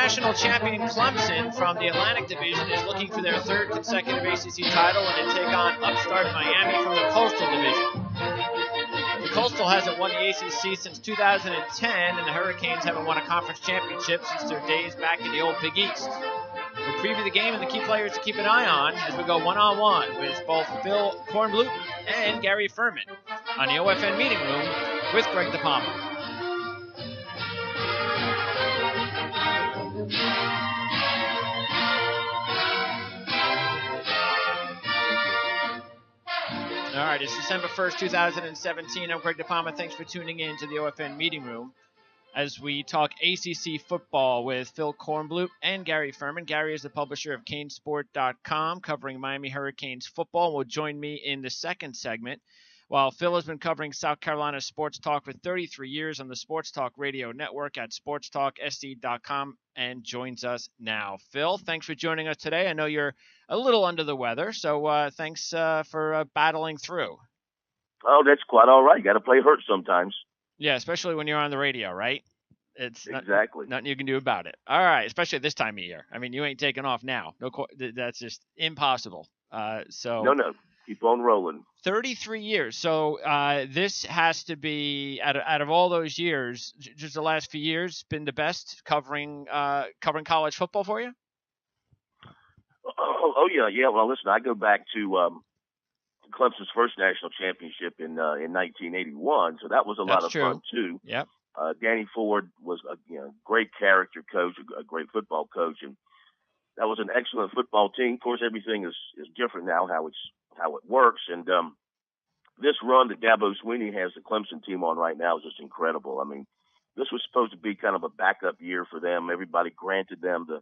national champion Clemson from the Atlantic Division is looking for their third consecutive ACC title and to take on upstart Miami from the Coastal Division. The Coastal hasn't won the ACC since 2010, and the Hurricanes haven't won a conference championship since their days back in the old Big East. We'll preview the game and the key players to keep an eye on as we go one-on-one with both Phil Kornblut and Gary Furman on the OFN meeting room with Greg DePalma. All right, it's December 1st, 2017. I'm Greg DePalma. Thanks for tuning in to the OFN meeting room as we talk ACC football with Phil Kornblut and Gary Furman. Gary is the publisher of Canesport.com, covering Miami Hurricanes football, and will join me in the second segment, while Phil has been covering South Carolina sports talk for 33 years on the Sports Talk Radio Network at sportstalksc.com and joins us now. Phil, thanks for joining us today. I know you're a little under the weather, so thanks for battling through. Oh, that's quite all right. You got to play hurt sometimes. Yeah, especially when you're on the radio, right? It's exactly nothing you can do about it. All right, especially this time of year. I mean, you ain't taking off now. No, that's just impossible. No. Keep on rolling. 33 years. So this has to be, out of all those years, just the last few years, been the best covering college football for you? Oh yeah. Well, listen, I go back to Clemson's first national championship in 1981, so that was a lot of fun too. Yep. Danny Ford was a great character coach, a great football coach, and that was an excellent football team. Of course, everything is different now, how it works. And this run that Dabo Swinney has the Clemson team on right now is just incredible. I mean, this was supposed to be kind of a backup year for them. Everybody granted them the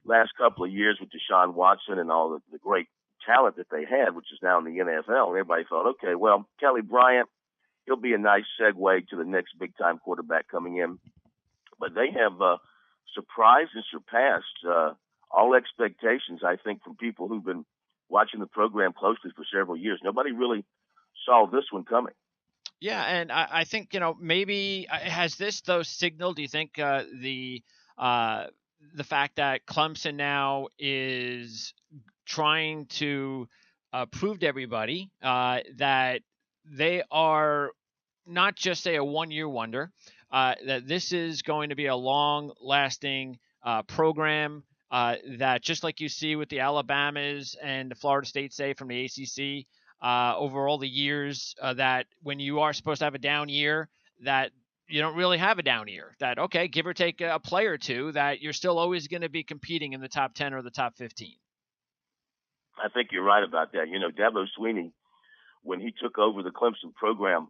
last couple of years with Deshaun Watson and all the great talent that they had, which is now in the NFL. And everybody thought, okay, well, Kelly Bryant, he'll be a nice segue to the next big-time quarterback coming in. But they have surprised and surpassed all expectations, I think, from people who've been watching the program closely for several years. Nobody really saw this one coming. Yeah, and I think, maybe has this, though, signaled, do you think, the fact that Clemson now is trying to prove to everybody that they are not just, say, a one-year wonder, that this is going to be a long-lasting program, that just like you see with the Alabamas and the Florida State, say, from the ACC, over all the years, that when you are supposed to have a down year, that you don't really have a down year. That, okay, give or take a play or two, that you're still always going to be competing in the top 10 or the top 15. I think you're right about that. Dabo Swinney, when he took over the Clemson program,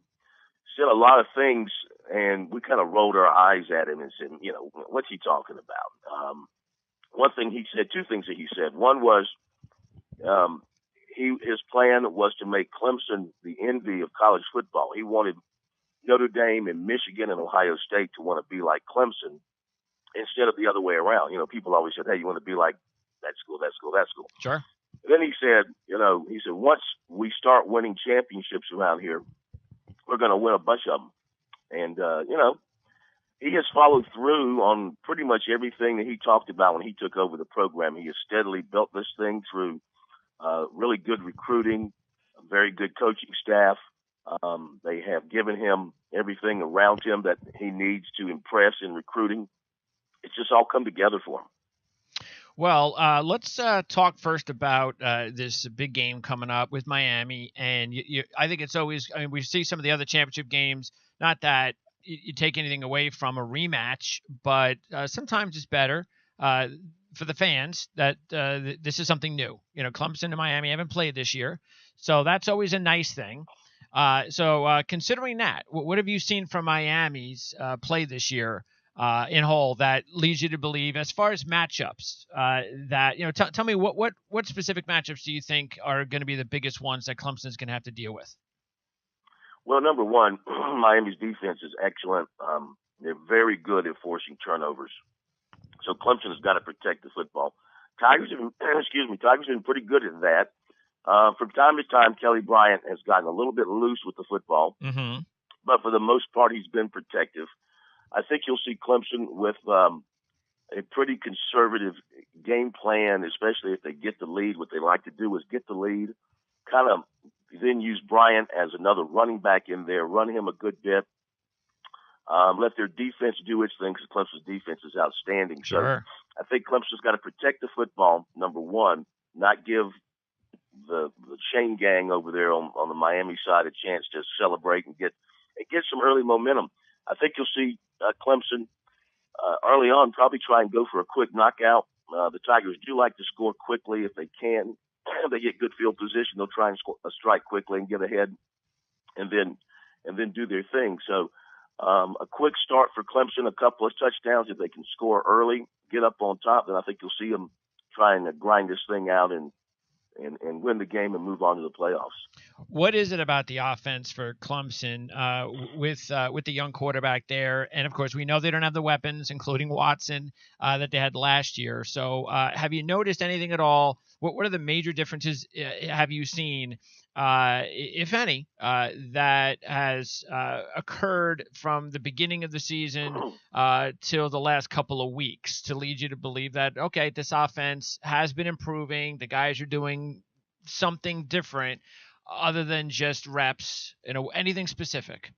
said a lot of things, and we kind of rolled our eyes at him and said, what's he talking about? One thing he said, two things that he said. One was his plan was to make Clemson the envy of college football. He wanted Notre Dame and Michigan and Ohio State to want to be like Clemson instead of the other way around. People always said, hey, you want to be like that school. Sure. And then he said, once we start winning championships around here, we're going to win a bunch of them. And, he has followed through on pretty much everything that he talked about when he took over the program. He has steadily built this thing through really good recruiting, a very good coaching staff. They have given him everything around him that he needs to impress in recruiting. It's just all come together for him. Well, let's talk first about this big game coming up with Miami. And I think it's always, we see some of the other championship games, not that you take anything away from a rematch, but sometimes it's better for the fans that this is something new. Clemson and Miami haven't played this year, so that's always a nice thing. So considering that, what have you seen from Miami's play this year in whole that leads you to believe, as far as matchups, that tell me what specific matchups do you think are going to be the biggest ones that Clemson's going to have to deal with? Well, number one, Miami's defense is excellent. They're very good at forcing turnovers. So Clemson has got to protect the football. Tigers have been pretty good at that. From time to time, Kelly Bryant has gotten a little bit loose with the football, but for the most part, he's been protective. I think you'll see Clemson with a pretty conservative game plan, especially if they get the lead. What they like to do is get the lead, kind of then use Bryant as another running back in there, run him a good bit, let their defense do its thing because Clemson's defense is outstanding. Sure. So I think Clemson's got to protect the football, number one, not give the chain gang over there on the Miami side a chance to celebrate and get some early momentum. I think you'll see Clemson early on probably try and go for a quick knockout. The Tigers do like to score quickly if they can. If they get good field position, they'll try and strike quickly and get ahead, and then do their thing. So a quick start for Clemson, a couple of touchdowns. If they can score early, get up on top, then I think you'll see them trying to grind this thing out and win the game and move on to the playoffs. What is it about the offense for Clemson with the young quarterback there? And, of course, we know they don't have the weapons, including Watson, that they had last year. So have you noticed anything at all? What are the major differences have you seen, if any, that has occurred from the beginning of the season till the last couple of weeks to lead you to believe that, okay, this offense has been improving, the guys are doing something different other than just reps, anything specific?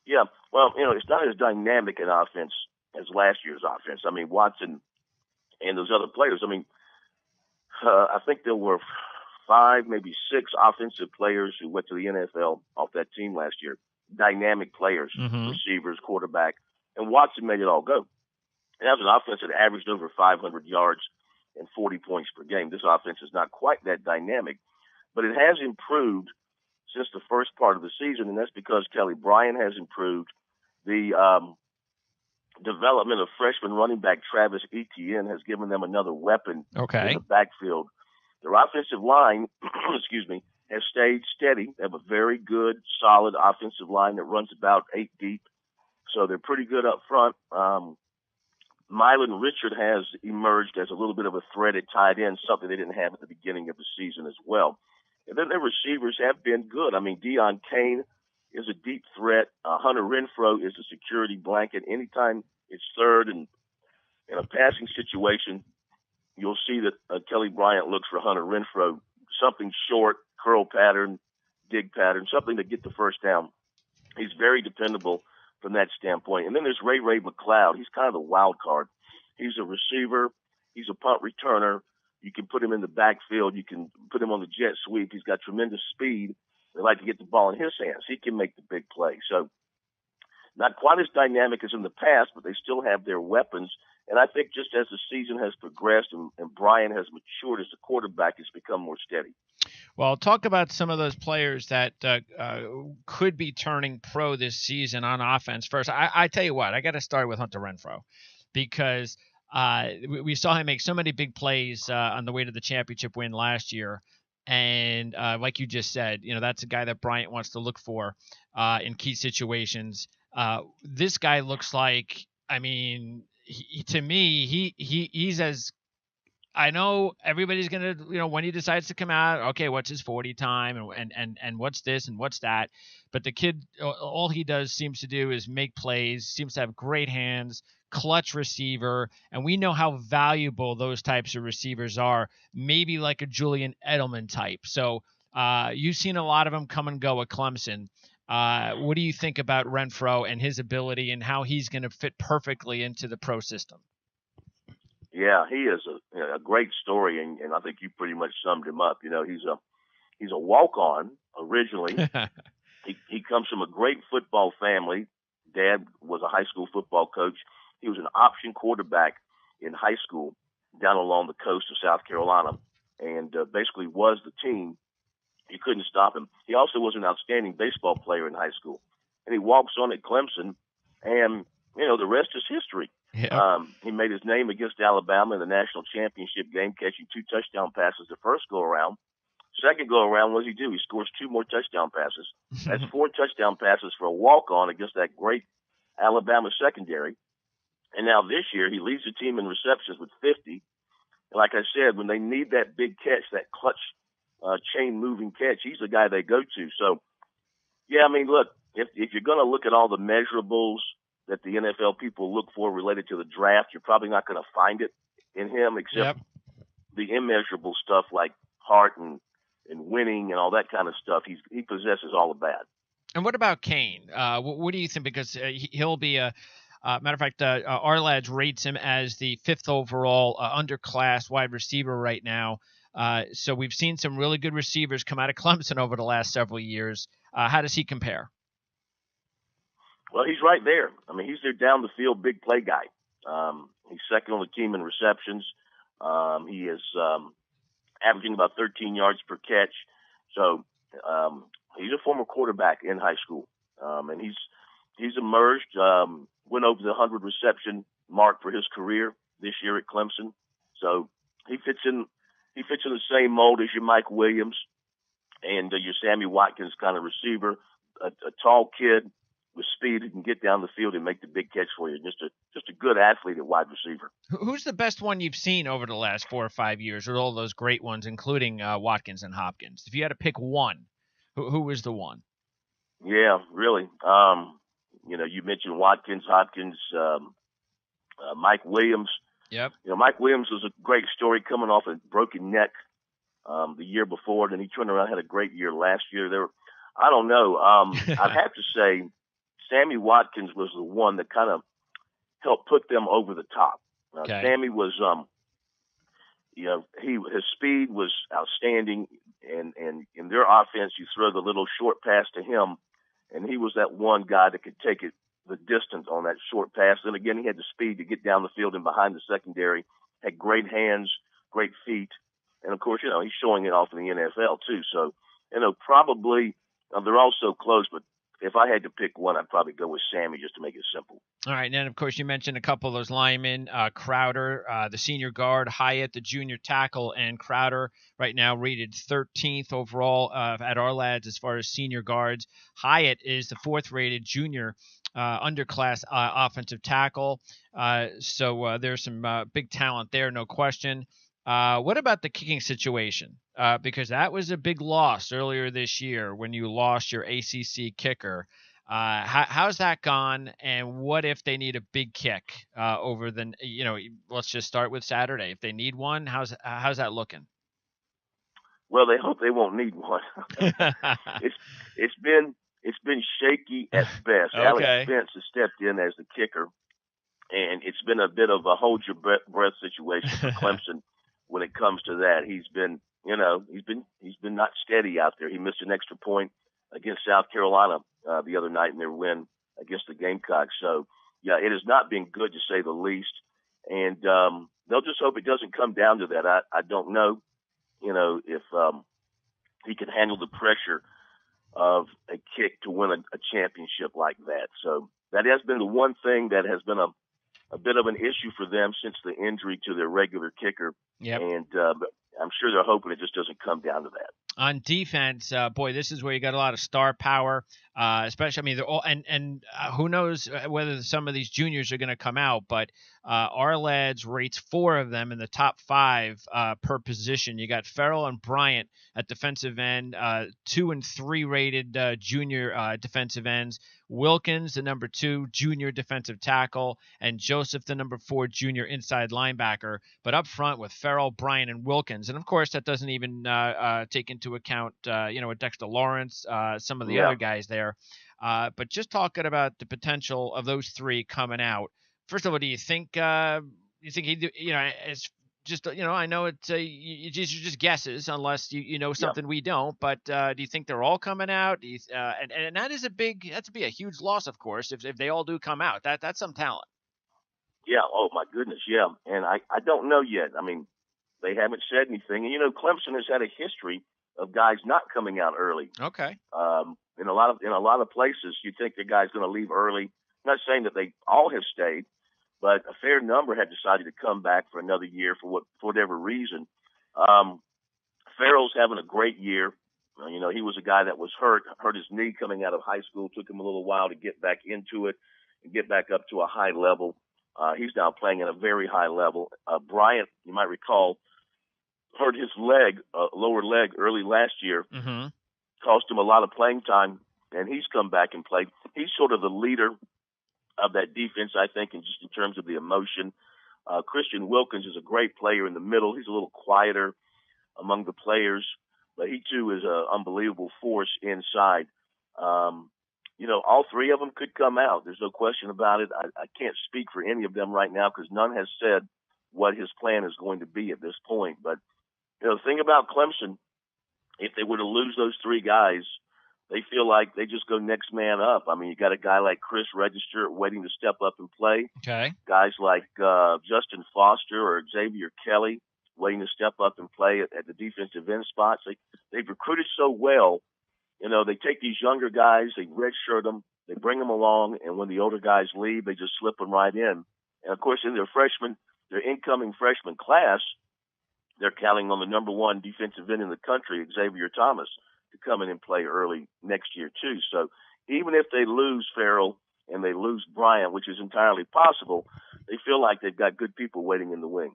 Yeah, well, it's not as dynamic an offense as last year's offense. I mean, Watson and those other players, I think there were 5, maybe 6 offensive players who went to the NFL off that team last year. Dynamic players, receivers, quarterback, and Watson made it all go. And that was an offense that averaged over 500 yards and 40 points per game. This offense is not quite that dynamic, but it has improved since the first part of the season, and that's because Kelly Bryant has improved. The development of freshman running back Travis Etienne has given them another weapon in the backfield. Their offensive line, has stayed steady. They have a very good, solid offensive line that runs about 8 deep, so they're pretty good up front. Mylan Richard has emerged as a little bit of a threat at tight end, something they didn't have at the beginning of the season as well. And then their receivers have been good. I mean, Deion Kane is a deep threat. Hunter Renfrow is a security blanket. Anytime it's third and in a passing situation, you'll see that Kelly Bryant looks for Hunter Renfrow, something short, curl pattern, dig pattern, something to get the first down. He's very dependable from that standpoint. And then there's Ray McLeod. He's kind of the wild card. He's a receiver. He's a punt returner. You can put him in the backfield. You can put him on the jet sweep. He's got tremendous speed. They like to get the ball in his hands. He can make the big play. So not quite as dynamic as in the past, but they still have their weapons. And I think just as the season has progressed and Brian has matured as a quarterback, it's become more steady. Well, talk about some of those players that could be turning pro this season on offense. First, I tell you what, I got to start with Hunter Renfrow because we saw him make so many big plays on the way to the championship win last year. And like you just said, that's a guy that Bryant wants to look for in key situations. This guy looks like, to me, he's as – I know everybody's going to, when he decides to come out, okay, what's his 40 time and what's this and what's that. But the kid, all he does seems to do is make plays, seems to have great hands, clutch receiver. And we know how valuable those types of receivers are, maybe like a Julian Edelman type. So you've seen a lot of them come and go at Clemson. What do you think about Renfrow and his ability and how he's going to fit perfectly into the pro system? Yeah, he is a great story, and I think you pretty much summed him up. He's a walk-on originally. He comes from a great football family. Dad was a high school football coach. He was an option quarterback in high school down along the coast of South Carolina, and basically was the team. You couldn't stop him. He also was an outstanding baseball player in high school, and he walks on at Clemson, and the rest is history. Yeah. He made his name against Alabama in the national championship game, catching 2 touchdown passes the first go-around. Second go-around, what does he do? He scores 2 more touchdown passes. That's 4 touchdown passes for a walk-on against that great Alabama secondary. And now this year, he leads the team in receptions with 50. And like I said, when they need that big catch, that clutch chain-moving catch, he's the guy they go to. So, yeah, look, if you're going to look at all the measurables, that the NFL people look for related to the draft. You're probably not going to find it in him, except the immeasurable stuff like heart and winning and all that kind of stuff. He possesses all of that. And what about Kane? What do you think? Because he'll be a matter of fact, our lads rates him as the 5th overall underclass wide receiver right now. So we've seen some really good receivers come out of Clemson over the last several years. How does he compare? Well, he's right there. I mean, he's their down the field big play guy. He's second on the team in receptions. He is averaging about 13 yards per catch. So he's a former quarterback in high school, and he's emerged. Went over the 100 reception mark for his career this year at Clemson. So he fits in the same mold as your Mike Williams and your Sammy Watkins kind of receiver, a tall kid with speed who can get down the field and make the big catch for you. Just a good athlete at wide receiver. Who's the best one you've seen over the last 4 or 5 years, or all those great ones, including Watkins and Hopkins? If you had to pick one, who was the one? Yeah, really. You mentioned Watkins, Hopkins, Mike Williams. Yep. Mike Williams was a great story coming off a broken neck the year before. Then he turned around, had a great year last year. I don't know. I'd have to say Sammy Watkins was the one that kind of helped put them over the top. Okay. Sammy was, his speed was outstanding, and in their offense, you throw the little short pass to him, and he was that one guy that could take it the distance on that short pass. And again, he had the speed to get down the field and behind the secondary, had great hands, great feet. And of course, he's showing it off in the NFL too. So, probably they're all so close, but if I had to pick one, I'd probably go with Sammy just to make it simple. All right. And then, of course, you mentioned a couple of those linemen, Crowder, the senior guard, Hyatt, the junior tackle, and Crowder right now rated 13th overall at our lads as far as senior guards. Hyatt is the 4th rated junior underclass offensive tackle. So there's some big talent there, no question. What about the kicking situation? Because that was a big loss earlier this year when you lost your ACC kicker. How's that gone? And what if they need a big kick over the, let's just start with Saturday. If they need one, how's that looking? Well, they hope they won't need one. It's been shaky at best. Okay. Alex Spence has stepped in as the kicker, and it's been a bit of a hold your breath situation for Clemson when it comes to that. He's been not steady out there. He missed an extra point against South Carolina the other night in their win against the Gamecocks. So, yeah, it has not been good to say the least. And they'll just hope it doesn't come down to that. I don't know, if he can handle the pressure of a kick to win a championship like that. So that has been the one thing that has been a bit of an issue for them since the injury to their regular kicker. Yep. And I'm sure they're hoping it just doesn't come down to that. On defense, boy, this is where you got a lot of star power, especially. I mean, they're all, and who knows whether some of these juniors are going to come out, but our lads rates 4 of them in the top 5 per position. You got Farrell and Bryant at defensive end, 2 and 3 rated junior defensive ends. Wilkins, the number 2 junior defensive tackle, and Joseph, the number 4 junior inside linebacker. But up front with Farrell, Bryant, and Wilkins, and of course that doesn't even take into account a Dexter Lawrence, some of the other guys there. But just talking about the potential of those 3 coming out. First of all, do you think he, it's just, I know it's these are just guesses unless you know something we don't, but do you think they're all coming out? Do you, and that'd be a huge loss, of course, if they all do come out. That's some talent. Yeah. Oh my goodness. Yeah. And I don't know yet. I mean, they haven't said anything. And Clemson has had a history of guys not coming out early. Okay. In a lot of places, you think the guy's going to leave early. I'm not saying that they all have stayed, but a fair number had decided to come back for another year for whatever reason. Farrell's having a great year. He was a guy that was hurt his knee coming out of high school. Took him a little while to get back into it and get back up to a high level. He's now playing at a very high level. Bryant, you might recall, hurt his lower leg early last year. Mm-hmm. Cost him a lot of playing time, and he's come back and played. He's sort of the leader of that defense, I think, and just in terms of the emotion. Christian Wilkins is a great player in the middle. He's a little quieter among the players, but he too is an unbelievable force inside. All three of them could come out. There's no question about it. I can't speak for any of them right now because none has said what his plan is going to be at this point. But, the thing about Clemson, if they were to lose those three guys, they feel like they just go next man up. I mean, you got a guy like Chris Register waiting to step up and play. Okay. Guys like Justin Foster or Xavier Kelly waiting to step up and play at the defensive end spots. They've recruited so well. They take these younger guys, they redshirt them, they bring them along, and when the older guys leave, they just slip them right in. And, of course, in their incoming freshman class, they're counting on the number one defensive end in the country, Xavier Thomas, to come in and play early next year, too. So even if they lose Farrell and they lose Bryant, which is entirely possible, they feel like they've got good people waiting in the wings.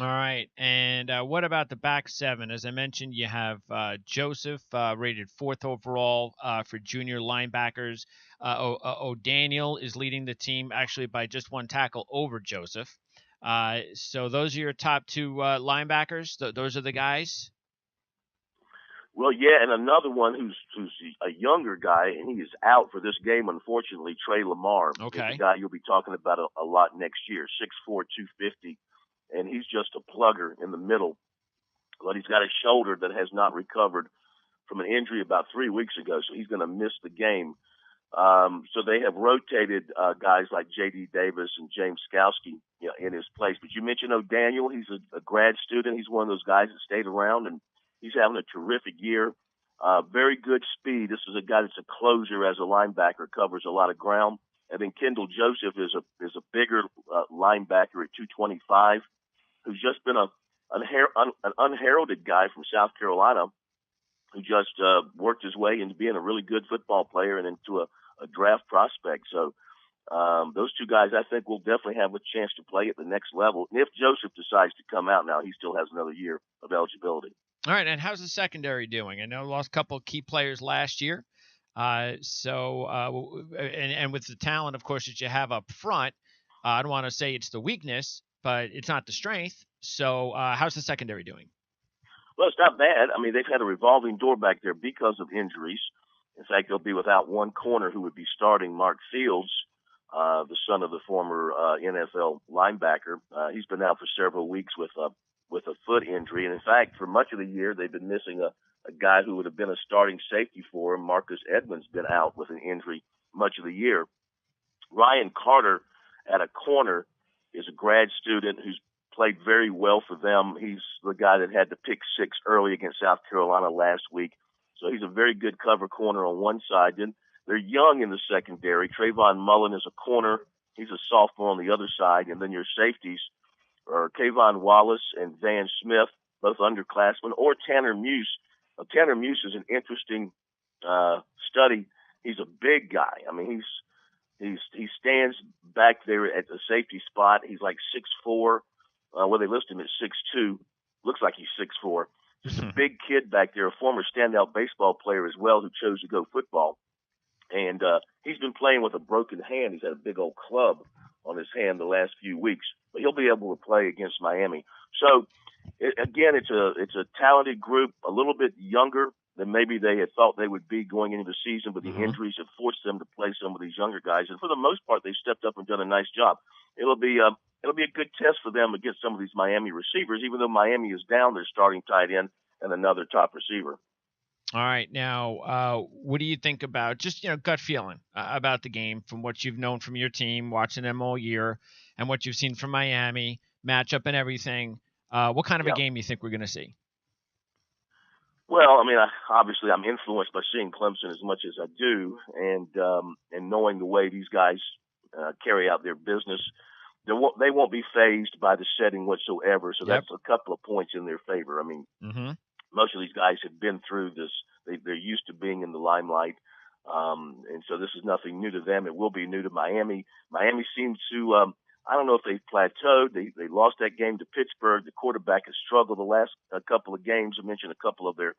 All right. And what about the back seven? As I mentioned, you have Joseph, rated 4th overall for junior linebackers. O'Daniel is leading the team actually by just one tackle over Joseph. So those are your top two linebackers. Those are the guys. Well, yeah, and another one who's a younger guy, and he is out for this game, unfortunately, Trey Lamar. Okay. Is the guy you'll be talking about a lot next year, 6'4", 250, and he's just a plugger in the middle. But he's got a shoulder that has not recovered from an injury about 3 weeks ago, so he's going to miss the game. So they have rotated guys like J.D. Davis and James Skowski in his place. But you mentioned O'Daniel. He's a grad student. He's one of those guys that stayed around, and he's having a terrific year. Very good speed. This is a guy that's a closer as a linebacker, covers a lot of ground. And then Kendall Joseph is a bigger linebacker at 225, who's just been an unheralded guy from South Carolina, who just worked his way into being a really good football player and into a draft prospect. So those two guys, I think, will definitely have a chance to play at the next level. And if Joseph decides to come out now, he still has another year of eligibility. All right, and how's the secondary doing? I know we lost a couple of key players last year. And with the talent, of course, that you have up front, I don't want to say it's the weakness, but it's not the strength. So how's the secondary doing? Well, it's not bad. I mean, they've had a revolving door back there because of injuries. In fact, they'll be without one corner who would be starting, Mark Fields, the son of the former NFL linebacker. He's been out for several weeks with a foot injury. And in fact, for much of the year, they've been missing a guy who would have been a starting safety for him. Marcus Edmonds been out with an injury much of the year. Ryan Carter at a corner is a grad student who's played very well for them. He's the guy that had the pick six early against South Carolina last week. So he's a very good cover corner on one side. Then they're young in the secondary. Trayvon Mullen is a corner. He's a sophomore on the other side. And then your safeties are Kayvon Wallace and Van Smith, both underclassmen, or Tanner Muse. Now, Tanner Muse is an interesting study. He's a big guy. I mean, he stands back there at the safety spot. He's like 6'4". They list him at 6'2". Looks like he's 6'4". Just a big kid back there, a former standout baseball player as well who chose to go football. And he's been playing with a broken hand. He's had a big old club on his hand the last few weeks. But he'll be able to play against Miami. So, again, it's a talented group, a little bit younger than maybe they had thought they would be going into the season, but the injuries have forced them to play some of these younger guys. And for the most part, they've stepped up and done a nice job. It'll be a good test for them against some of these Miami receivers, even though Miami is down their starting tight end and another top receiver. All right. Now, what do you think about just, gut feeling about the game from what you've known from your team, watching them all year, and what you've seen from Miami, matchup and everything? What kind of a game you think we're going to see? Well, I mean, obviously I'm influenced by seeing Clemson as much as I do, and knowing the way these guys carry out their business. They won't be fazed by the setting whatsoever, so that's a couple of points in their favor. I mean, most of these guys have been through this. They're used to being in the limelight, and so this is nothing new to them. It will be new to Miami. Miami seems to, I don't know if they've plateaued. They lost that game to Pittsburgh. The quarterback has struggled the last couple of games. I mentioned a couple of their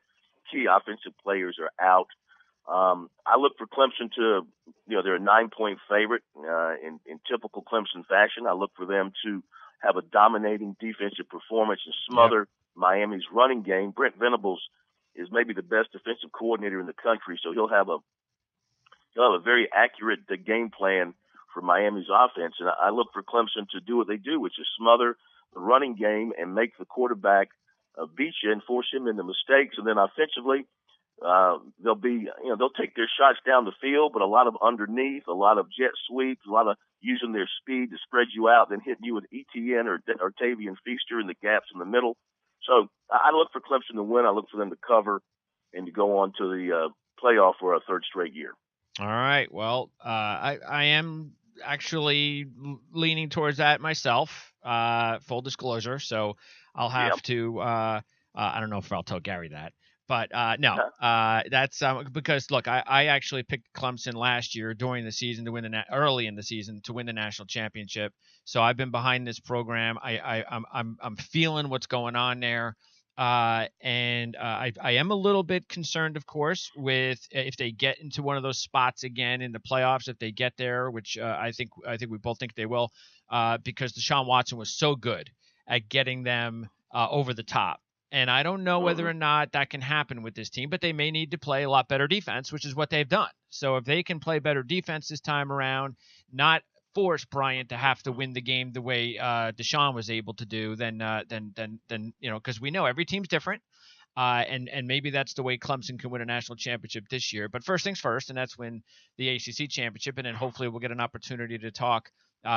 key offensive players are out. I look for Clemson to, they're a 9-point favorite in typical Clemson fashion. I look for them to have a dominating defensive performance and smother Miami's running game. Brent Venables is maybe the best defensive coordinator in the country, so he'll have a very accurate game plan for Miami's offense. And I look for Clemson to do what they do, which is smother the running game and make the quarterback beat you and force him into mistakes. And then offensively, they'll take their shots down the field, but a lot of underneath, a lot of jet sweeps, a lot of using their speed to spread you out, then hitting you with ETN or Tavian Feaster in the gaps in the middle. So I look for Clemson to win. I look for them to cover and to go on to the playoff for a third straight year. All right. Well, I am actually leaning towards that myself, full disclosure. So I'll have to, I don't know if I'll tell Gary that. But no, that's because, look, I actually picked Clemson last year during the season to win early in the season to win the national championship. So I've been behind this program. I'm feeling what's going on there. And I am a little bit concerned, of course, with if they get into one of those spots again in the playoffs, if they get there, which I think we both think they will, because Deshaun Watson was so good at getting them over the top. And I don't know whether or not that can happen with this team, but they may need to play a lot better defense, which is what they've done. So if they can play better defense this time around, not force Bryant to have to win the game the way Deshaun was able to do, then because we know every team's different, and maybe that's the way Clemson can win a national championship this year. But first things first, and that's win the ACC championship, and then hopefully we'll get an opportunity to talk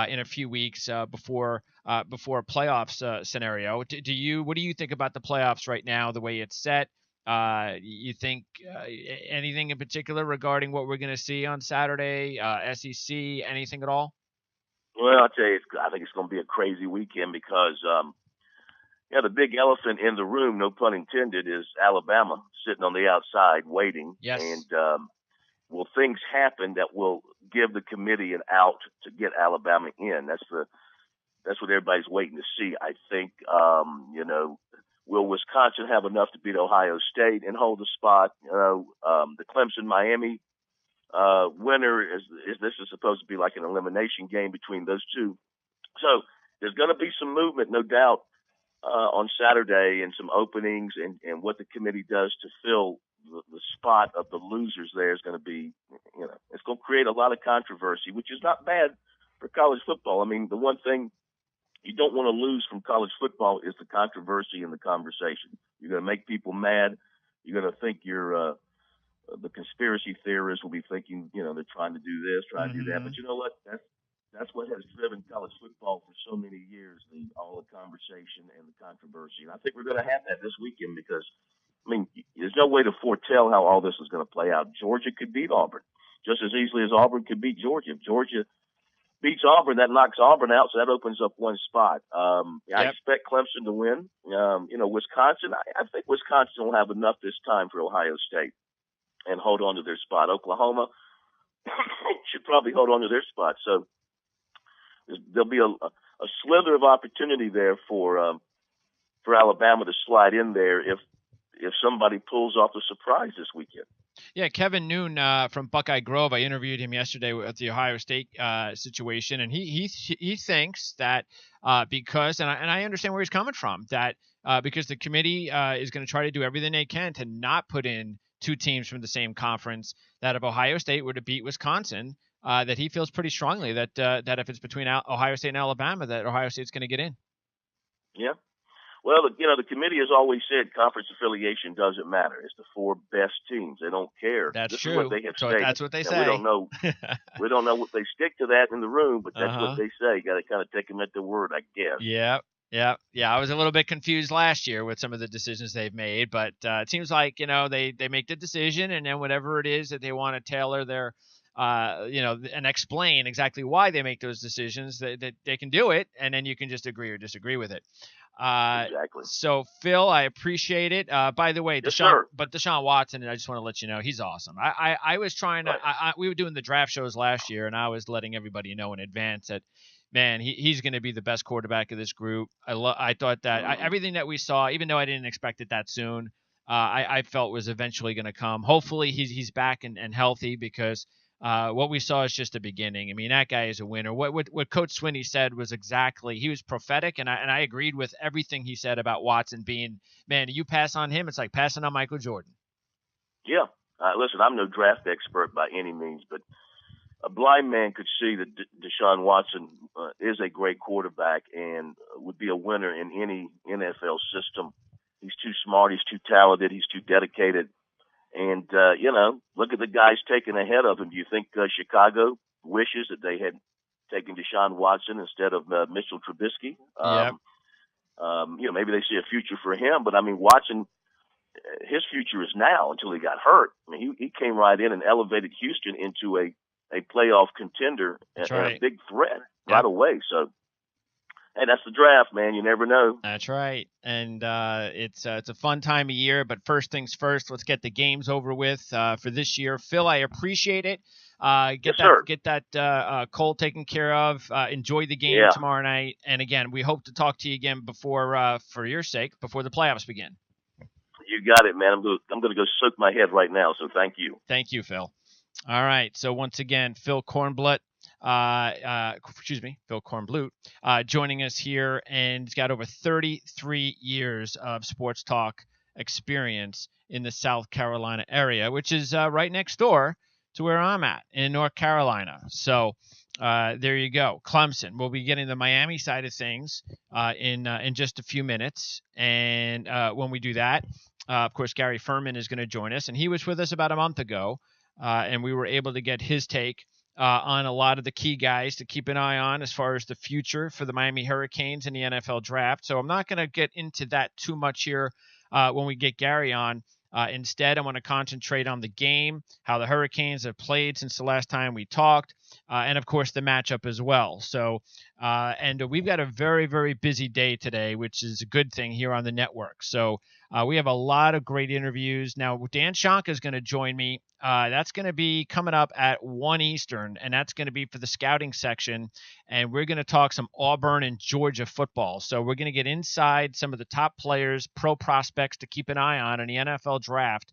in a few weeks before a playoffs scenario. What do you think about the playoffs right now, the way it's set? You think anything in particular regarding what we're going to see on Saturday, SEC, anything at all? Well, I'll tell you, I think it's going to be a crazy weekend because, the big elephant in the room, no pun intended, is Alabama sitting on the outside waiting. Yes. And will things happen that will give the committee an out to get Alabama in? That's what everybody's waiting to see. I think, will Wisconsin have enough to beat Ohio State and hold the spot? The Clemson-Miami winner is this is supposed to be like an elimination game between those two. So there's going to be some movement, no doubt, on Saturday and some openings and what the committee does to fill the spot of the losers there is going to be, it's going to create a lot of controversy, which is not bad for college football. I mean, the one thing you don't want to lose from college football is the controversy and the conversation. You're going to make people mad. You're going to think the conspiracy theorists will be thinking, they're trying to do this, trying to do that. But you know what? That's what has driven college football for so many years, all the conversation and the controversy. And I think we're going to have that this weekend because, there's no way to foretell how all this is going to play out. Georgia could beat Auburn just as easily as Auburn could beat Georgia. If Georgia beats Auburn, that knocks Auburn out, so that opens up one spot. I expect Clemson to win. Wisconsin, I think Wisconsin will have enough this time for Ohio State and hold on to their spot. Oklahoma should probably hold on to their spot. So there'll be a slither of opportunity there for Alabama to slide in there if somebody pulls off a surprise this weekend. Yeah, Kevin Noon from Buckeye Grove. I interviewed him yesterday at the Ohio State situation, and he thinks that because, and I understand where he's coming from, that because the committee is going to try to do everything they can to not put in two teams from the same conference, that if Ohio State were to beat Wisconsin, that he feels pretty strongly that if it's between Ohio State and Alabama, that Ohio State's going to get in. Yeah. Well, the committee has always said conference affiliation doesn't matter. It's the four best teams. They don't care. That's this true. Is what they have stated. That's what they say. We don't know. We don't know what they stick to that in the room, but that's what they say. Got to kind of take them at their word, I guess. Yeah. I was a little bit confused last year with some of the decisions they've made, but it seems like they make the decision, and then whatever it is that they want to tailor their and explain exactly why they make those decisions, that they can do it, and then you can just agree or disagree with it. Exactly. So, Phil, I appreciate it. By the way, yes, Deshaun Watson, I just want to let you know, he's awesome. I was trying to we were doing the draft shows last year, and I was letting everybody know in advance that, man, he's going to be the best quarterback of this group. I thought that everything that we saw, even though I didn't expect it that soon, I felt was eventually going to come. Hopefully he's back and healthy, because what we saw is just the beginning. I mean, that guy is a winner. What Coach Swinney said was exactly, he was prophetic, and I agreed with everything he said about Watson being, man, you pass on him, it's like passing on Michael Jordan. Yeah. Listen, I'm no draft expert by any means, but a blind man could see that Deshaun Watson is a great quarterback and would be a winner in any NFL system. He's too smart. He's too talented. He's too dedicated. And, look at the guys taken ahead of him. Do you think Chicago wishes that they had taken Deshaun Watson instead of Mitchell Trubisky? Yeah. Maybe they see a future for him. But, I mean, Watson, his future is now until he got hurt. I mean, he came right in and elevated Houston into a playoff contender and a big threat right away. So, hey, that's the draft, man. You never know. That's right. And it's a fun time of year. But first things first, let's get the games over with for this year. Phil, I appreciate it. Get that cold taken care of. Enjoy the game tomorrow night. And again, we hope to talk to you again before, for your sake, before the playoffs begin. You got it, man. I'm going to go soak my head right now. So thank you. Thank you, Phil. All right. So once again, Phil Kornblut, joining us here, and he's got over 33 years of sports talk experience in the South Carolina area, which is right next door to where I'm at in North Carolina. So there you go. Clemson. We'll be getting the Miami side of things in just a few minutes, and when we do that, of course, Gary Furman is going to join us, and he was with us about a month ago. And we were able to get his take on a lot of the key guys to keep an eye on as far as the future for the Miami Hurricanes in the NFL draft. So I'm not going to get into that too much here when we get Gary on. Instead, I want to concentrate on the game, how the Hurricanes have played since the last time we talked, and, of course, the matchup as well. So, and we've got a very, very busy day today, which is a good thing here on the network. So we have a lot of great interviews. Now, Dan Shonka is going to join me. That's going to be coming up at 1 Eastern, and that's going to be for the scouting section. And we're going to talk some Auburn and Georgia football. So we're going to get inside some of the top players, pro prospects to keep an eye on in the NFL draft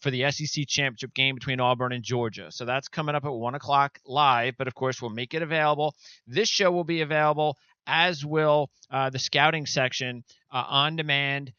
for the SEC championship game between Auburn and Georgia. So that's coming up at 1 o'clock live, but of course we'll make it available. This show will be available, as will the scouting section on demand,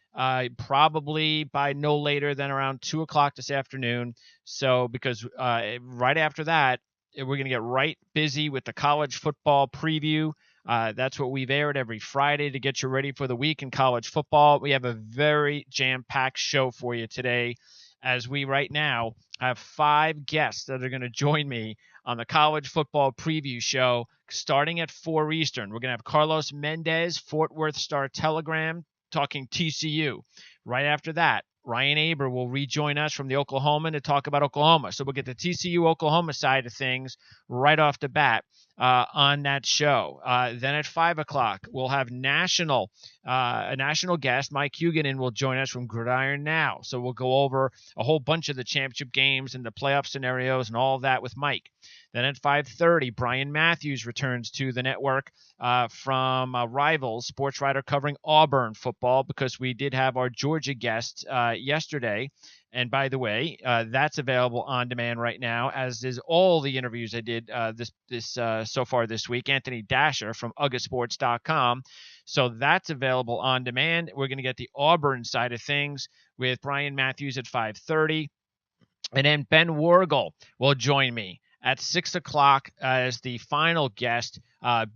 probably by no later than around 2 o'clock this afternoon. So because right after that, we're going to get right busy with the college football preview. That's what we've aired every Friday to get you ready for the week in college football. We have a very jam-packed show for you today, as we right now have 5 guests that are going to join me on the college football preview show starting at 4 Eastern. We're going to have Carlos Mendez, Fort Worth Star-Telegram, talking TCU. Right after that, Ryan Aber will rejoin us from the Oklahoman to talk about Oklahoma. So we'll get the TCU-Oklahoma side of things right off the bat on that show. Then at 5 o'clock, we'll have a national guest. Mike Huguenin will join us from Gridiron Now. So we'll go over a whole bunch of the championship games and the playoff scenarios and all of that with Mike. Then at 5:30, Brian Matthews returns to the network from Rivals, sports writer covering Auburn football, because we did have our Georgia guest yesterday. And by the way, that's available on demand right now, as is all the interviews I did so far this week. Anthony Dasher from UGAsports.com. So that's available on demand. We're going to get the Auburn side of things with Brian Matthews at 5:30. And then Ben Wargel will join me at 6 o'clock as the final guest.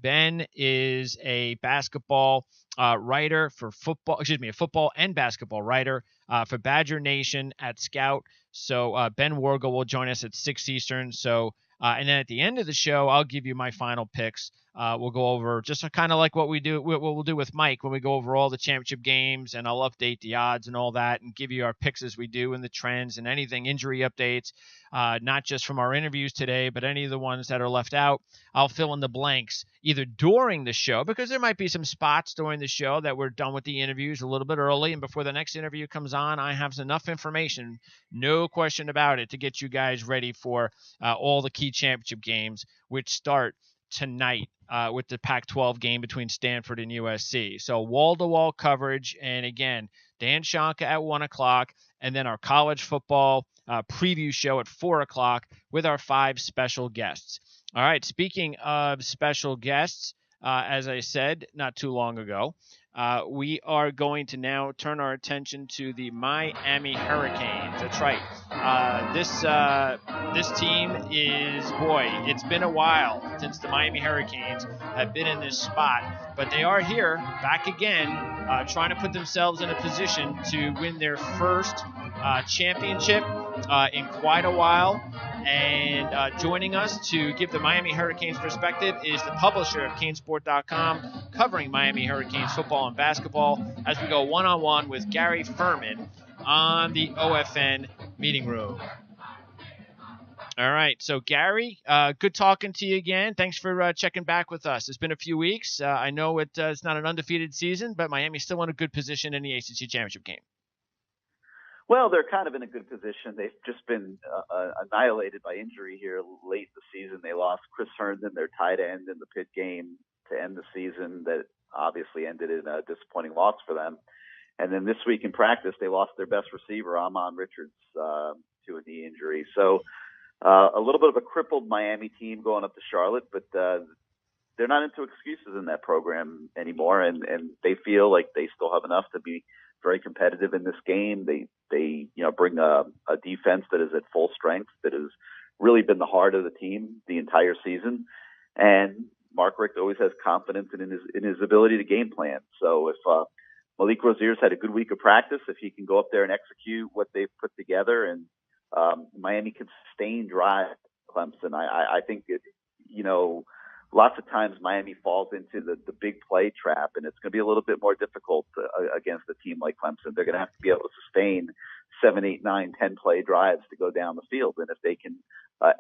Ben is a basketball writer for football, a football and basketball writer for Badger Nation at Scout. So Ben Wargel will join us at 6 Eastern. So, and then at the end of the show, I'll give you my final picks. We'll go over just kind of like what we'll do with Mike when we go over all the championship games, and I'll update the odds and all that and give you our picks as we do, and the trends and anything, injury updates, not just from our interviews today, but any of the ones that are left out. I'll fill in the blanks either during the show, because there might be some spots during the show that we're done with the interviews a little bit early, and before the next interview comes on, I have enough information, no question about it, to get you guys ready for all the key championship games, which start tonight with the Pac-12 game between Stanford and USC. So wall-to-wall coverage, and again, Dan Shanka at 1 o'clock, and then our college football preview show at 4 o'clock with our 5 special guests. All right, speaking of special guests, as I said not too long ago, we are going to now turn our attention to the Miami Hurricanes. That's right. This team is, boy, it's been a while since the Miami Hurricanes have been in this spot, but they are here, back again, trying to put themselves in a position to win their first championship in quite a while. And joining us to give the Miami Hurricanes perspective is the publisher of Canesport.com, covering Miami Hurricanes football and basketball, as we go one-on-one with Gary Furman on the OFN meeting room. All right, so Gary, good talking to you again. Thanks for checking back with us. It's been a few weeks. I know it's not an undefeated season, but Miami's still in a good position in the ACC championship game. Well, they're kind of in a good position. They've just been annihilated by injury here late in the season. They lost Chris Herndon, their tight end, in the Pitt game to end the season. That obviously ended in a disappointing loss for them. And then this week in practice, they lost their best receiver, Amon Richards, to a knee injury. So a little bit of a crippled Miami team going up to Charlotte, but they're not into excuses in that program anymore, and they feel like they still have enough to be very competitive in this game. They bring a defense that is at full strength, that has really been the heart of the team the entire season. And Mark Richt always has confidence in his ability to game plan. So if Malik Rozier's had a good week of practice, if he can go up there and execute what they've put together, and Miami can sustain drive Clemson, I think lots of times Miami falls into the big play trap, and it's going to be a little bit more difficult against a team like Clemson. They're going to have to be able to sustain 7, 8, 9, 10 play drives to go down the field. And if they can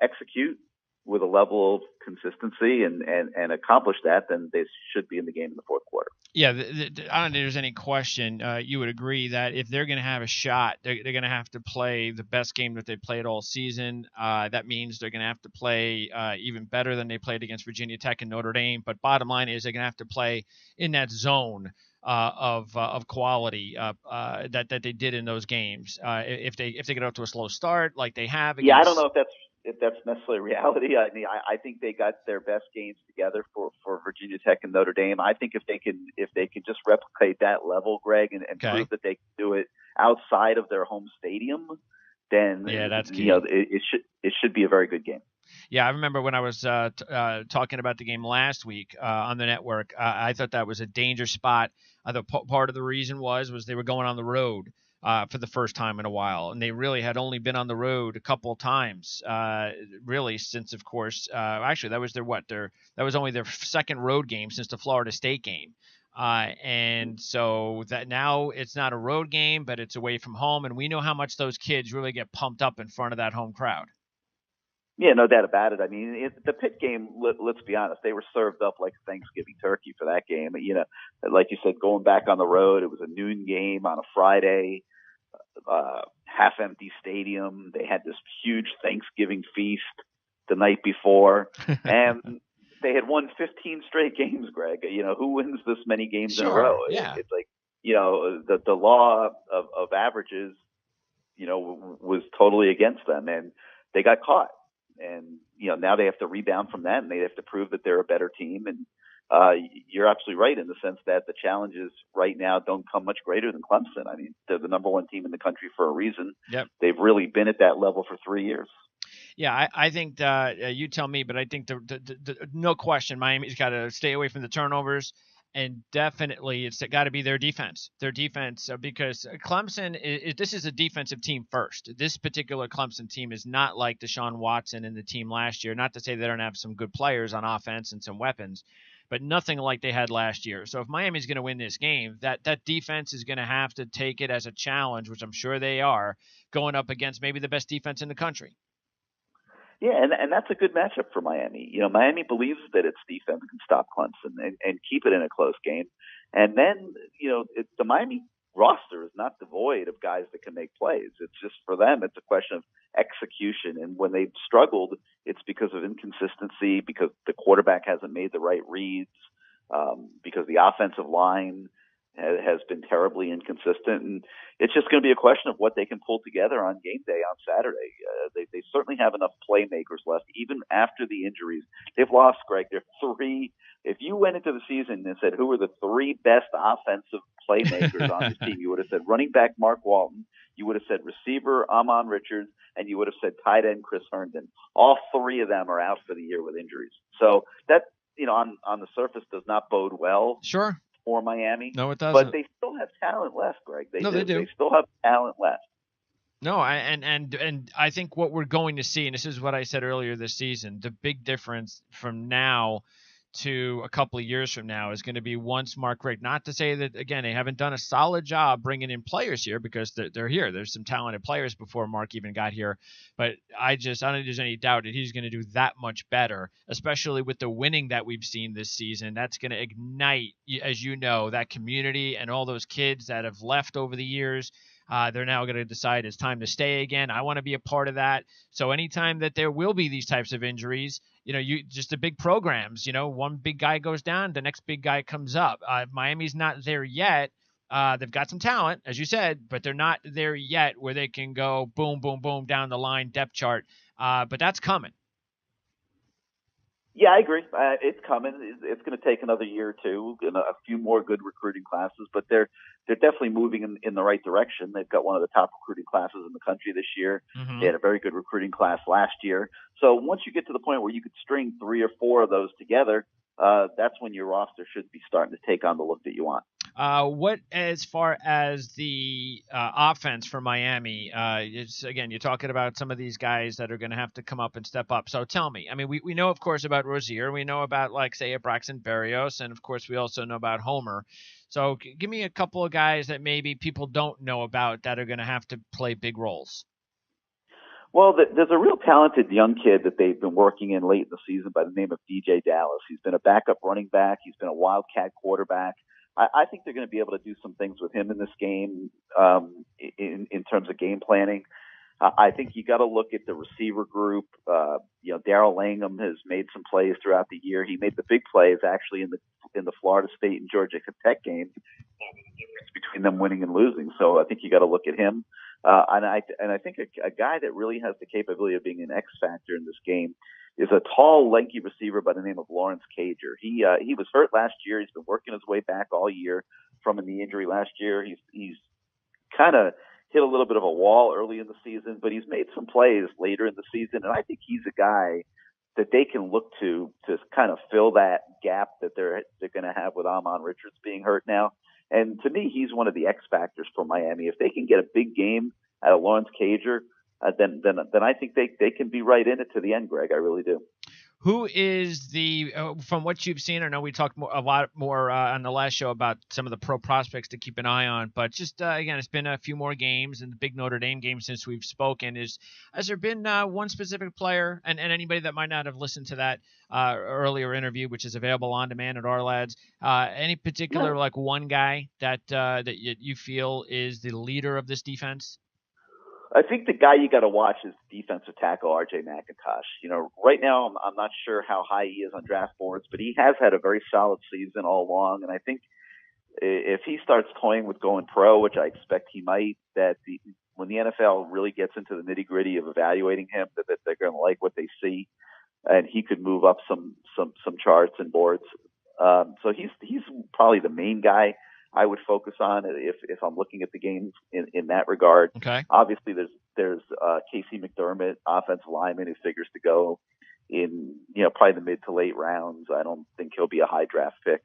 execute with a level of consistency and accomplish that, then they should be in the game in the fourth quarter. Yeah, I don't think there's any question. You would agree that if they're going to have a shot, they're going to have to play the best game that they've played all season. That means they're going to have to play even better than they played against Virginia Tech and Notre Dame. But bottom line is they're going to have to play in that zone of quality that they did in those games. If they get out to a slow start like they have. Yeah, I don't know if that's necessarily reality. I mean, I think they got their best games together for Virginia Tech and Notre Dame. I think if they can just replicate that level, Greg, and prove that they can do it outside of their home stadium, then that's key. It should be a very good game. Yeah, I remember when I was talking about the game last week on the network, I thought that was a danger spot. I thought part of the reason was they were going on the road for the first time in a while, and they really had only been on the road a couple of times, really since, of course, actually that was only their second road game since the Florida State game, and so that now it's not a road game, but it's away from home, and we know how much those kids really get pumped up in front of that home crowd. Yeah, no doubt about it. I mean, the Pitt game, let's be honest, they were served up like Thanksgiving turkey for that game. Like you said, going back on the road, it was a noon game on a Friday, half-empty stadium. They had this huge Thanksgiving feast the night before, and they had won 15 straight games, Greg. Who wins this many games in a row? Yeah. It's like, the law of averages, was totally against them, and they got caught. And, now they have to rebound from that, and they have to prove that they're a better team. And you're absolutely right in the sense that the challenges right now don't come much greater than Clemson. I mean, they're the number one team in the country for a reason. Yep. They've really been at that level for 3 years. Yeah, I think you tell me, but I think the no question, Miami's got to stay away from the turnovers. And definitely, it's got to be their defense. Because Clemson, this is a defensive team first. This particular Clemson team is not like Deshaun Watson and the team last year. Not to say they don't have some good players on offense and some weapons, but nothing like they had last year. So if Miami's going to win this game, that defense is going to have to take it as a challenge, which I'm sure they are, going up against maybe the best defense in the country. Yeah, and that's a good matchup for Miami. Miami believes that its defense can stop Clemson and keep it in a close game. And then, the Miami roster is not devoid of guys that can make plays. It's just for them, it's a question of execution. And when they've struggled, it's because of inconsistency, because the quarterback hasn't made the right reads, because the offensive line has been terribly inconsistent. And it's just going to be a question of what they can pull together on game day on Saturday. They certainly have enough playmakers left, even after the injuries. They've lost, Greg. They're three. If you went into the season and said, who are the three best offensive playmakers on this team, you would have said running back Mark Walton, you would have said receiver Amon Richards, and you would have said tight end Chris Herndon. All three of them are out for the year with injuries. So that, on the surface does not bode well. Sure. For Miami. No, it doesn't. But they still have talent left, Greg. They do. They still have talent left. No, and I think what we're going to see, and this is what I said earlier this season, the big difference from now to a couple of years from now is going to be once Mark Richt. Not to say that, again, they haven't done a solid job bringing in players here, because they're here. There's some talented players before Mark even got here. But I don't think there's any doubt that he's going to do that much better, especially with the winning that we've seen this season. That's going to ignite, as you know, that community and all those kids that have left over the years. They're now going to decide it's time to stay again. I want to be a part of that. So anytime that there will be these types of injuries, you just the big programs, one big guy goes down, the next big guy comes up. Miami's not there yet. They've got some talent, as you said, but they're not there yet where they can go boom, boom, boom down the line depth chart. But that's coming. Yeah, I agree. It's coming. It's going to take another year or two and a few more good recruiting classes, but they're definitely moving in the right direction. They've got one of the top recruiting classes in the country this year. Mm-hmm. They had a very good recruiting class last year. So once you get to the point where you could string 3 or 4 of those together, that's when your roster should be starting to take on the look that you want. What, as far as the offense for Miami, again, you're talking about some of these guys that are going to have to come up and step up. So tell me, I mean, we know, of course, about Rozier. We know about, like, say, Braxton Berrios. And, of course, we also know about Homer. So give me a couple of guys that maybe people don't know about that are going to have to play big roles. Well, there's a real talented young kid that they've been working in late in the season by the name of DJ Dallas. He's been a backup running back. He's been a Wildcat quarterback. I think they're going to be able to do some things with him in this game in terms of game planning. I think you got to look at the receiver group. Darrell Langham has made some plays throughout the year. He made the big plays actually in the Florida State and Georgia Tech game, between them winning and losing. So I think you got to look at him. And I think a guy that really has the capability of being an X factor in this game is a tall, lanky receiver by the name of Lawrence Cager. He was hurt last year. He's been working his way back all year from a knee injury last year. He's kind of hit a little bit of a wall early in the season, but he's made some plays later in the season, and I think he's a guy that they can look to kind of fill that gap that they're going to have with Amon Richards being hurt now. And to me, he's one of the X factors for Miami. If they can get a big game out of Lawrence Cager, then I think they can be right in it to the end, Greg. I really do. Who is from what you've seen? I know we talked a lot more on the last show about some of the pro prospects to keep an eye on, but just again, it's been a few more games and the big Notre Dame game since we've spoken. Has there been one specific player, and anybody that might not have listened to that earlier interview, which is available on demand at our lads, any particular like one guy that you feel is the leader of this defense? I think the guy you got to watch is defensive tackle R.J. McIntosh. Right now I'm not sure how high he is on draft boards, but he has had a very solid season all along. And I think if he starts toying with going pro, which I expect he might, when the NFL really gets into the nitty gritty of evaluating him, that they're going to like what they see, and he could move up some charts and boards. So he's probably the main guy I would focus on if I'm looking at the games in that regard. Okay. Obviously, there's Casey McDermott, offensive lineman, who figures to go in probably the mid to late rounds. I don't think he'll be a high draft pick.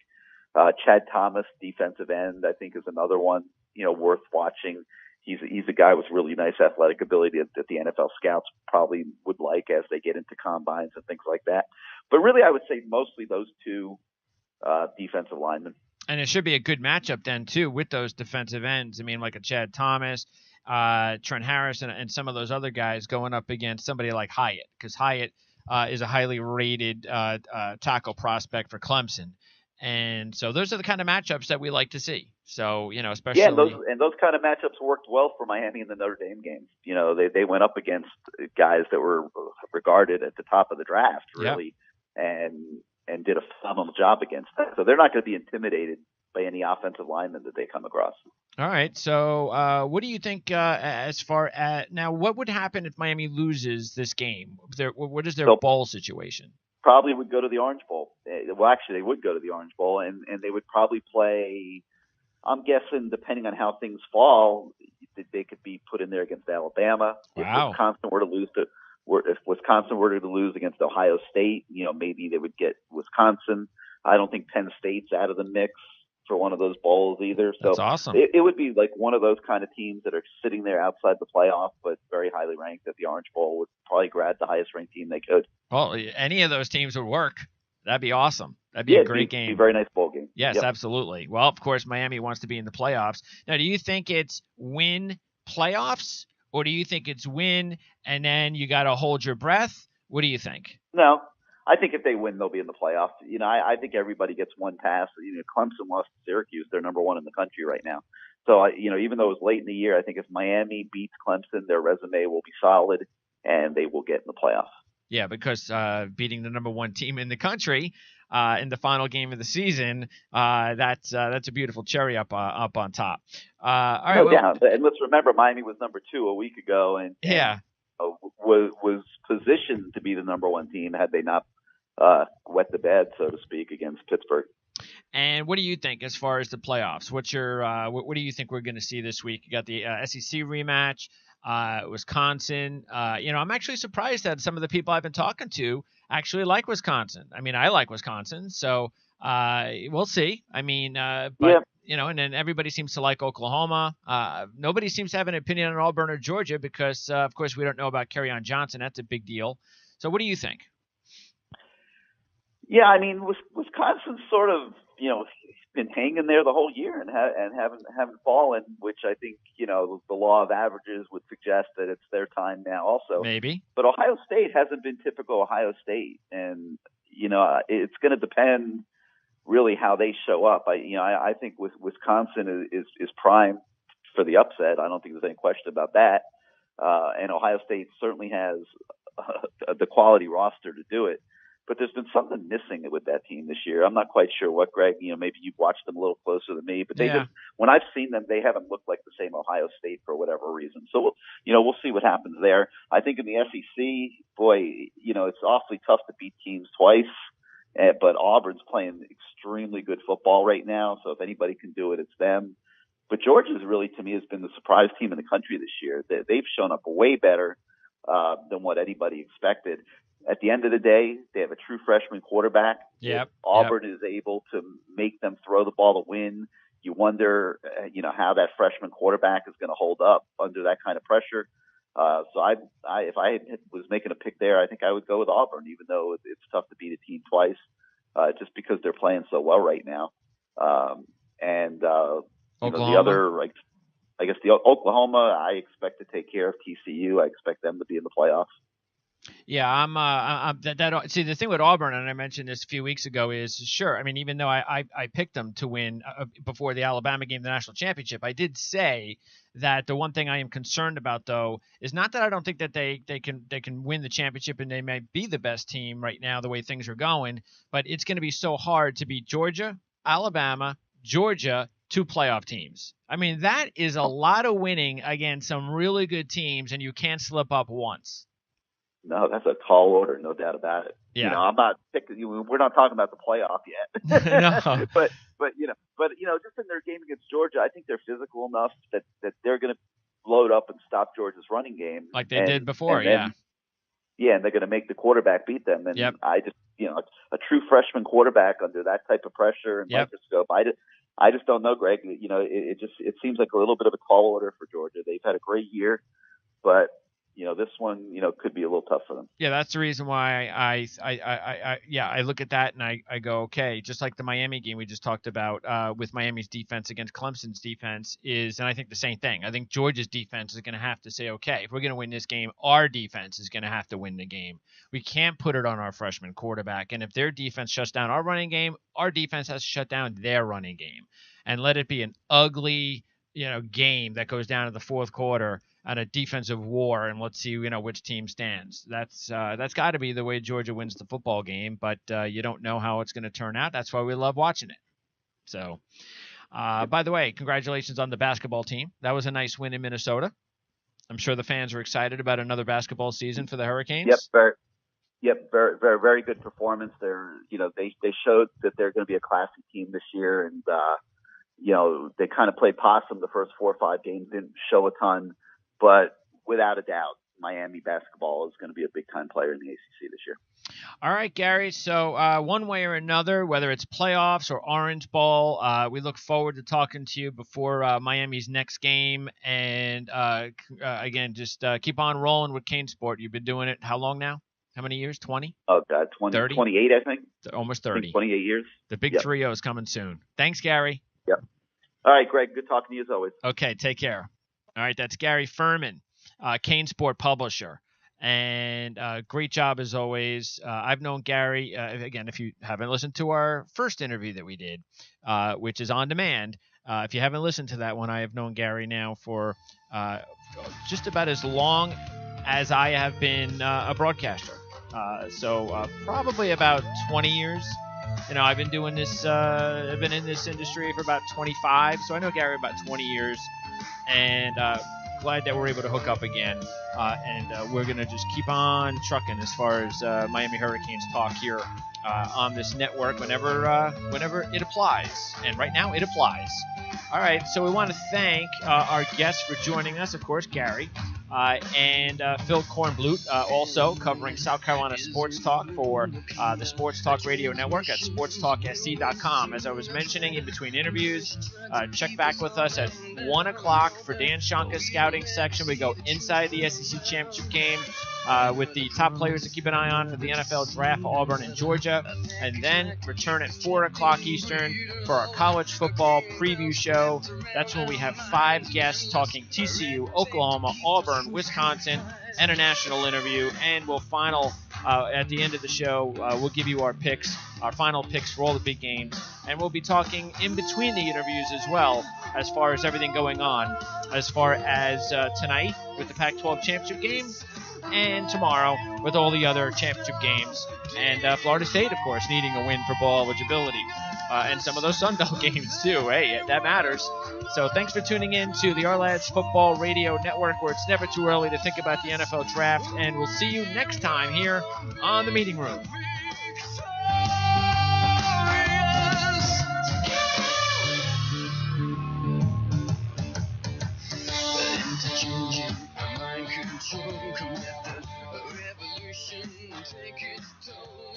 Chad Thomas, defensive end, I think is another one worth watching. He's a guy with really nice athletic ability that the NFL scouts probably would like as they get into combines and things like that. But really, I would say mostly those two defensive linemen. And it should be a good matchup then, too, with those defensive ends. I mean, like a Chad Thomas, Trent Harris, and some of those other guys going up against somebody like Hyatt, because Hyatt is a highly rated tackle prospect for Clemson. And so those are the kind of matchups that we like to see. So, especially. Yeah, and those kind of matchups worked well for Miami in the Notre Dame games. They went up against guys that were regarded at the top of the draft, really, and did a phenomenal job against them. So they're not going to be intimidated by any offensive lineman that they come across. All right. So, what do you think as far as now? What would happen if Miami loses this game? What is their bowl situation? Probably would go to the Orange Bowl. Well, actually, they would go to the Orange Bowl, and they would probably play. I'm guessing, depending on how things fall, they could be put in there against Alabama. Wow. If Wisconsin were to lose against Ohio State, maybe they would get Wisconsin. I don't think Penn State's out of the mix for one of those bowls either. So that's awesome. It would be like one of those kind of teams that are sitting there outside the playoff, but very highly ranked at the Orange Bowl would probably grab the highest ranked team they could. Well, any of those teams would work. That'd be awesome. That'd be a great game. It'd be a very nice bowl game. Yes, absolutely. Well, of course, Miami wants to be in the playoffs. Now, do you think it's win playoffs, or do you think it's win and then you got to hold your breath? What do you think? No, I think if they win, they'll be in the playoffs. I think everybody gets one pass. Clemson lost to Syracuse. They're number one in the country right now. So, even though it was late in the year, I think if Miami beats Clemson, their resume will be solid and they will get in the playoffs. Yeah, because beating the number one team in the country in the final game of the season, that's a beautiful cherry up on top. All right, no doubt. And let's remember, Miami was number 2 a week ago, and was positioned to be the number one team had they not wet the bed, so to speak, against Pittsburgh. And what do you think as far as the playoffs? What's your what do you think we're going to see this week? You got the SEC rematch. Wisconsin, I'm actually surprised that some of the people I've been talking to actually like Wisconsin. I mean, I like Wisconsin, so we'll see. I mean, and then everybody seems to like Oklahoma. Nobody seems to have an opinion on Auburn or Georgia because, of course, we don't know about Kerryon Johnson. That's a big deal. So what do you think? Yeah, I mean, Wisconsin's sort of, been hanging there the whole year and haven't fallen, which I think, the law of averages would suggest that it's their time now also. Maybe. But Ohio State hasn't been typical Ohio State. And, it's going to depend really how they show up. I think Wisconsin is prime for the upset. I don't think there's any question about that. And Ohio State certainly has the quality roster to do it. But there's been something missing with that team this year. I'm not quite sure what, Greg. Maybe you've watched them a little closer than me, but when I've seen them, they haven't looked like the same Ohio State for whatever reason. So we'll see what happens there. I think in the SEC, boy, it's awfully tough to beat teams twice. But Auburn's playing extremely good football right now. So if anybody can do it, it's them. But Georgia's really, to me, has been the surprise team in the country this year. They've shown up way better than what anybody expected. At the end of the day, they have a true freshman quarterback. Yep. Auburn is able to make them throw the ball to win. You wonder, how that freshman quarterback is going to hold up under that kind of pressure. So if I was making a pick there, I think I would go with Auburn, even though it's tough to beat a team twice, just because they're playing so well right now. The other, I guess the Oklahoma, I expect to take care of TCU. I expect them to be in the playoffs. Yeah, see, the thing with Auburn, and I mentioned this a few weeks ago, is sure. I mean, even though I picked them to win before the Alabama game, the national championship, I did say that the one thing I am concerned about, though, is not that I don't think that they can win the championship and they might be the best team right now the way things are going, but it's going to be so hard to beat Georgia, Alabama, Georgia, 2 playoff teams. I mean, that is a lot of winning against some really good teams, and you can't slip up once. No, that's a tall order, no doubt about it. Yeah. I'm not picking. We're not talking about the playoff yet. No. But just in their game against Georgia, I think they're physical enough that they're going to load up and stop Georgia's running game, like they did before. And they're going to make the quarterback beat them. And yep. I just, a true freshman quarterback under that type of pressure and microscope. I just don't know, Greg. It seems like a little bit of a tall order for Georgia. They've had a great year, but this one, could be a little tough for them. Yeah, that's the reason why I look at that and I go, okay, just like the Miami game we just talked about with Miami's defense against Clemson's defense and I think the same thing. I think Georgia's defense is going to have to say, okay, if we're going to win this game, our defense is going to have to win the game. We can't put it on our freshman quarterback. And if their defense shuts down our running game, our defense has to shut down their running game. And let it be an ugly, game that goes down to the fourth quarter on a defensive war, and let's see, which team stands. That's got to be the way Georgia wins the football game, but you don't know how it's going to turn out. That's why we love watching it. So, by the way, congratulations on the basketball team. That was a nice win in Minnesota. I'm sure the fans are excited about another basketball season for the Hurricanes. Yep, very, very, very good performance. They showed that they're going to be a classy team this year, and they kind of played possum the first 4 or 5 games, didn't show a ton. But without a doubt, Miami basketball is going to be a big-time player in the ACC this year. All right, Gary. So one way or another, whether it's playoffs or Orange Bowl, we look forward to talking to you before Miami's next game. And again, just keep on rolling with Cane Sport. You've been doing it how long now? How many years? 20? Oh, God, 30? 28, I think. Almost 30. 28 years. The big 3-0 is coming soon. Thanks, Gary. Yep. All right, Greg. Good talking to you as always. Okay, take care. All right, that's Gary Furman, Cane Sport publisher. And great job as always. I've known Gary, again, if you haven't listened to our first interview that we did, which is on demand, if you haven't listened to that one, I have known Gary now for just about as long as I have been a broadcaster. So probably about 20 years. I've been doing this, I've been in this industry for about 25. So I know Gary about 20 years. And glad that we're able to hook up again. And we're going to just keep on trucking as far as Miami Hurricanes talk here on this network whenever it applies. And right now it applies. All right, so we want to thank our guests for joining us, of course, Gary, and Phil Kornblut, also covering South Carolina Sports Talk for the Sports Talk Radio Network at sportstalksc.com. As I was mentioning in between interviews, check back with us at 1 o'clock for Dan Shanka's scouting section. We go inside the SEC Championship game with the top players to keep an eye on for the NFL Draft, Auburn and Georgia. And then return at 4 o'clock Eastern for our college football preview show. That's when we have 5 guests talking TCU, Oklahoma, Auburn, Wisconsin, and a national interview. And we'll at the end of the show, we'll give you our final picks for all the big games. And we'll be talking in between the interviews as well, as far as everything going on, as far as tonight with the Pac-12 championship game, and tomorrow with all the other championship games, and Florida State, of course, needing a win for bowl eligibility, and some of those Sun Belt games too. Hey, that matters. So thanks for tuning in to the Our Lads Football Radio Network, where it's never too early to think about the NFL Draft, and we'll see you next time here on The Meeting Room. Control, come let the revolution take its toll.